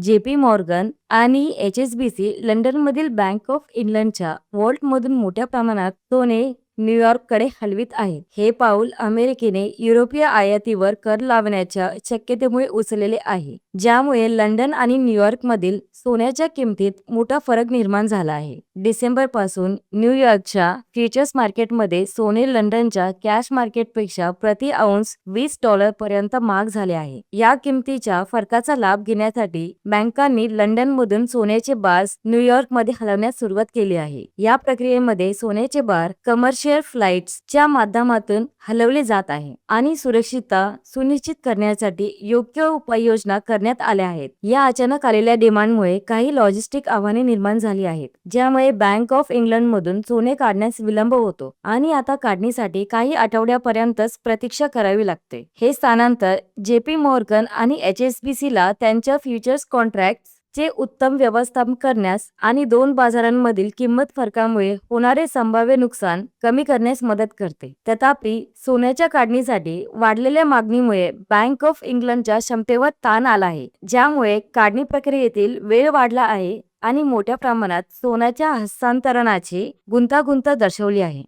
JP Morgan आणि HSBC लंडनमधील bank of इंग्लंडच्या वॉल्टमधून मोठ्या प्रमाणात सोने न्यूयॉर्ककडे हलवित आहे. हे पाऊल अमेरिकेने युरोपीय आयातीवर कर लावण्याच्या शक्यतेमुळे उचलले आहे, ज्यामुळे लंडन आणि न्यूयॉर्कमधील सोन्याच्या किमतीत मोठा फरक निर्माण झाला आहे. डिसेंबरपासून न्यूयॉर्कच्या फ्युचर्स मार्केटमध्ये सोने लंडनच्या कॅश मार्केटपेक्षा प्रति औंस $20 पर्यंत महाग झाले आहे. या किमतीच्या फरकाचा लाभ घेण्यासाठी बँकांनी लंडनमधून सोन्याचे बार्स न्यूयॉर्कमध्ये हलवण्यास सुरुवात केली आहे. या प्रक्रियेमध्ये सोन्याचे बार कमर्शियल फ्लाइट्सच्या माध्यमातून हलवले जात आहे आणि सुरक्षितता सुनिश्चित करण्यासाठी योग्य उपाययोजना करण्यात आल्या आहेत. या अचानक आलेल्या डिमांडमुळे काही लॉजिस्टिक आव्हाने निर्माण झाली आहेत, ज्यामुळे बँक ऑफ इंग्लंडमधून सोने काढण्यास विलंब होतो आणि आता काढणीसाठी काही आठवड्यापर्यंतच प्रतीक्षा करावी लागते. हे स्थानांतर JP मॉर्गन आणि HSBC ला त्यांच्या फ्युचर्स कॉन्ट्रॅक्ट चे उत्तम व्यवस्थापन करण्यास आणि दोन बाजारांमधील किंमत फरकामुळे होणारे संभाव्य नुकसान कमी करण्यास मदत करते. तथापि, सोन्याच्या काढणीसाठी वाढलेल्या मागणीमुळे बँक ऑफ इंग्लंडच्या क्षमतेवर ताण आला आहे, ज्यामुळे काढणी प्रक्रियेतील वेळ वाढला आहे आणि मोठ्या प्रमाणात सोन्याच्या हस्तांतरणाची गुंतागुंत दर्शवली आहे.